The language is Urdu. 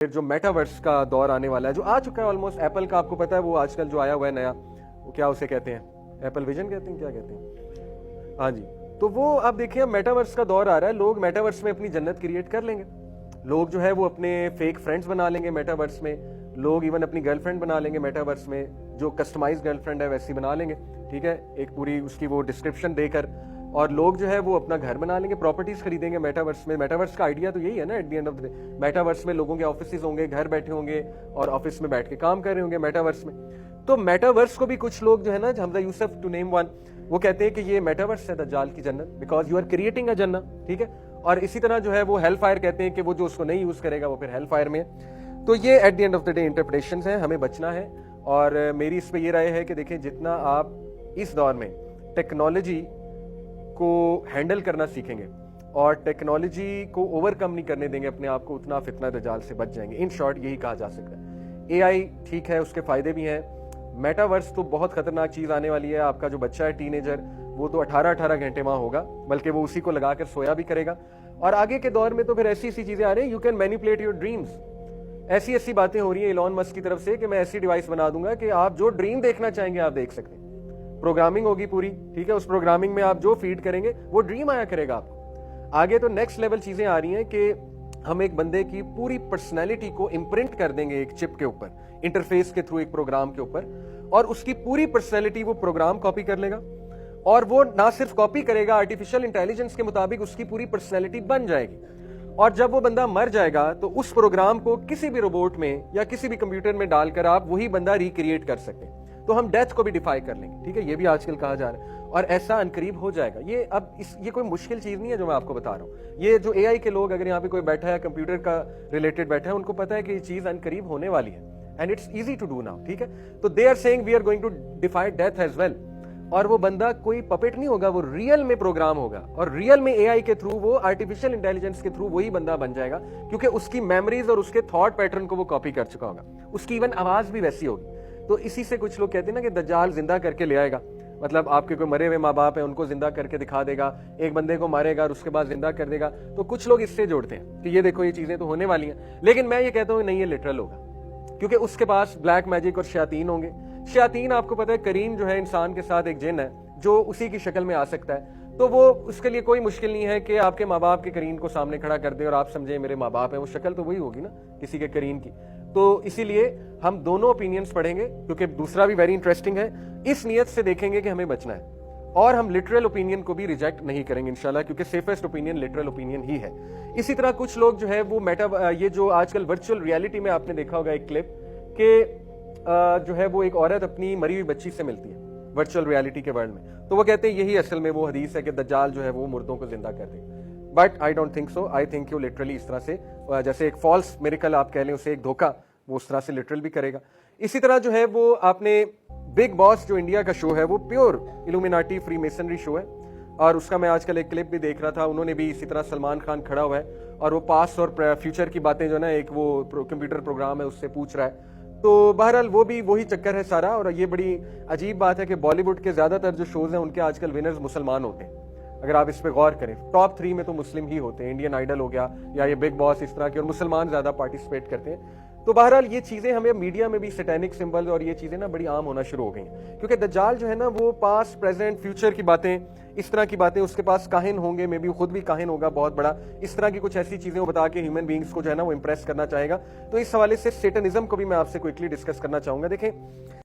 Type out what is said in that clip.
پھر جو میٹاورس کا دور آنے والا ہے جو آ چکا ہے آلموسٹ. ایپل کا آپ کو پتا ہے وہ آج کل جو آیا ہوا ہے نیا, وہ کیا اسے کہتے ہیں, ایپل ویژن کہتے ہیں, کیا کہتے ہیں, ہاں جی. تو وہ آپ دیکھیں میٹاورس کا دور آ رہا ہے, لوگ میٹاورس میں اپنی جنت کریٹ کر لیں گے. لوگ جو ہے وہ اپنے فیک فرینڈز بنا لیں گے میٹاورس میں, لوگ ایون اپنی گرل فرینڈ بنا لیں گے میٹاورس میں, جو کسٹمائز گرل فرینڈ ہے ویسی بنا لیں گے, ٹھیک ہے, ایک پوری اس کی وہ ڈسکرپشن دے کر. اور لوگ جو ہے وہ اپنا گھر بنا لیں گے, پراپرٹیز خریدیں گے میٹاورس میں. میٹاورس کا آئیڈیا تو یہی ہے نا, at the end of the day metaverse میں لوگوں کے آفیسز ہوں گے, گھر بیٹھے ہوں گے اور آفس میں بیٹھ کے کام کر رہے ہوں گے میٹاورس میں. تو میٹاورس کو بھی کچھ لوگ جو ہے نا, حمزہ یوسف ٹو نیم ون, وہ کہتے ہیں کہ یہ میٹاورس ہے دجال کی جنت, because you are creating a جنت, ٹھیک ہے. اور اسی طرح جو ہے وہ ہیل فائر کہتے ہیں کہ وہ جو اس کو نہیں یوز کرے گا وہ پھر ہیل فائر میں ہے. تو یہ at the end of the day interpretations ہیں, ہمیں بچنا ہے. اور میری اس پہ یہ رائے ہے کہ دیکھیں جتنا آپ اس دور میں ٹیکنالوجی کو ہینڈل کرنا سیکھیں گے اور ٹیکنالوجی کو اوور کم نہیں کرنے دیں گے اپنے آپ کو, اتنا فتنہ دجال سے بچ جائیں گے. ان شارٹ یہی کہا جا سکتا ہے. اے آئی ٹھیک ہے, اس کے فائدے بھی ہیں. میٹاورس تو بہت خطرناک چیز آنے والی ہے. آپ کا جو بچہ ہے ٹین ایجر, وہ تو 18 گھنٹے وہاں ہوگا, بلکہ وہ اسی کو لگا کر سویا بھی کرے گا. اور آگے کے دور میں تو پھر ایسی چیزیں آ رہی ہیں, you can manipulate your dreams. ایسی باتیں ہو رہی ہیں ایلون مسک کی طرف سے کہ میں ایسی ڈیوائس بنا دوں گا کہ آپ جو ڈریم دیکھنا چاہیں گے آپ دیکھ سکتے ہیں. پروگرامنگ ہوگی پوری, ٹھیک ہے, اس پروگرامنگ میں آپ جو فیڈ کریں گے وہ ڈریم آیا کرے گا آپ کو. آگے تو نیکسٹ لیول چیزیں آ رہی ہیں کہ ہم ایک بندے کی پوری پرسنالٹی کو امپرنٹ کر دیں گے ایک چپ کے اوپر, انٹرفیس کے تھرو, ایک پروگرام کے اوپر, اور اس کی پوری پرسنالٹی وہ پروگرام کاپی کر لے گا. اور وہ نہ صرف کاپی کرے گا, آرٹیفیشل انٹیلیجنس کے مطابق اس کی پوری پرسنالٹی بن جائے گی. اور جب وہ بندہ مر جائے گا تو اس پروگرام کو کسی بھی روبوٹ میں یا کسی بھی کمپیوٹر میں ڈال کر آپ وہی بندہ ریکریٹ کر سکتے ہیں. تو ہم ڈیتھ کو بھی ڈیفائی کر لیں گے, ٹھیک ہے, یہ بھی آج کل کہا جا رہا ہے. اور ایسا انقریب ہو جائے گا. یہ کوئی مشکل چیز نہیں ہے جو میں آپ کو بتا رہا ہوں. یہ جو اے آئی کے لوگ, اگر یہاں پہ کوئی بیٹھا ہے کمپیوٹر کا ریلیٹڈ بیٹھا ہے, ان کو پتا ہے کہ یہ چیز انقریب ہونے والی ہے, and it's easy to do now, ٹھیک ہے. تو they are seeing we are going to defy death as well. اور وہ بندہ کوئی پپٹ نہیں ہوگا, وہ ریئل میں پروگرام ہوگا, اور ریئل میں اے آئی کے تھرو, وہ آرٹیفیشل انٹیلیجنس کے تھرو وہی بندہ بن جائے گا, کیونکہ اس کی میموریز اور اس کے تھاٹ پیٹرن کو وہ کاپی کر چکا ہوگا. اس کی ایون آواز بھی ویسی ہوگی. تو اسی سے کچھ لوگ کہتے ہیں نا کہ دجال زندہ کر کے لے آئے گا, مطلب آپ کے کوئی مرے ہوئے ماں باپ ہیں ان کو زندہ کر کے دکھا دے گا, ایک بندے کو مارے گا اور اس کے بعد زندہ کر دے گا. تو کچھ لوگ اس سے جوڑتے ہیں کہ یہ دیکھو یہ چیزیں تو ہونے والی ہیں, لیکن میں یہ کہتا ہوں نہیں, یہ لٹرل ہوگا, کیونکہ اس کے پاس بلیک میجک اور شیاطین ہوں گے. شیاطین آپ کو پتا ہے کریم جو ہے انسان کے ساتھ ایک جن ہے جو اسی کی شکل میں آ سکتا ہے. تو وہ اس کے لیے کوئی مشکل نہیں ہے کہ آپ کے ماں باپ کے کرین کو سامنے کھڑا کر دے اور آپ سمجھیں میرے ماں باپ ہیں, وہ شکل تو وہی ہوگی نا کسی کے کرین کی. تو اسی لیے ہم دونوں اوپینینز پڑھیں گے, کیونکہ دوسرا بھی ویری انٹرسٹنگ ہے. اس نیت سے دیکھیں گے کہ ہمیں بچنا ہے, اور ہم لٹرل اوپینین کو بھی ریجیکٹ نہیں کریں گے انشاءاللہ, کیونکہ سیفسٹ اوپینین لٹرل اوپینین ہی ہے. اسی طرح کچھ لوگ جو ہے وہ یہ جو آج کل ورچوئل ریالٹی میں آپ نے دیکھا ہوگا ایک کلپ کہ جو ہے وہ ایک عورت اپنی مری ہوئی بچی سے ملتی ہے ورچوئل ریالٹی کے ورلڈ میں. تو وہ کہتے ہیں یہی اصل میں وہ حدیث ہے کہ دجال جو ہے وہ مردوں کو زندہ کر دے گا. But I don't think so. I think you literally اس طرح سے, جیسے ایک فالس میریکل آپ کہہ لیں اسے, ایک دھوکہ, وہ اس طرح سے لٹرل بھی کرے گا. اسی طرح جو ہے وہ آپ نے بگ باس جو انڈیا کا شو ہے وہ پیور الومیناٹی فری میسنری شو ہے, اور اس کا میں آج کل ایک کلپ بھی دیکھ رہا تھا. انہوں نے بھی اسی طرح سلمان خان کھڑا ہوا ہے اور وہ پاسٹ اور فیوچر کی باتیں جو نا ایک وہ کمپیوٹر پروگرام ہے اس سے پوچھ رہا ہے. تو بہرحال وہ بھی وہی چکر ہے سارا. اور یہ بڑی عجیب بات ہے کہ بالی ووڈ کے زیادہ تر جو شوز ہیں ان کے آج کل ونرز مسلمان ہوتے ہیں. اگر آپ اس پہ غور کریں, ٹاپ 3 میں تو مسلم ہی ہوتے ہیں. انڈین آئیڈل ہو گیا یا یہ بگ باس, اس طرح کے, اور مسلمان زیادہ پارٹیسپیٹ کرتے ہیں. تو بہرحال یہ چیزیں ہمیں میڈیا میں بھی سیٹینک سمبل اور یہ چیزیں نا بڑی عام ہونا شروع ہو گئی ہیں, کیونکہ دجال جو ہے نا وہ پاسٹ پریزنٹ فیوچر کی باتیں, اس طرح کی باتیں, اس کے پاس کاہن ہوں گے, میں بھی خود بھی کاہن ہوگا بہت بڑا, اس طرح کی کچھ ایسی چیزیں وہ بتا کے ہیومن بینگز کو جو ہے نا وہ امپریس کرنا چاہے گا. تو اس حوالے سے سیٹنزم کو بھی میں آپ سے کوئکلی ڈسکس کرنا چاہوں گا. دیکھیں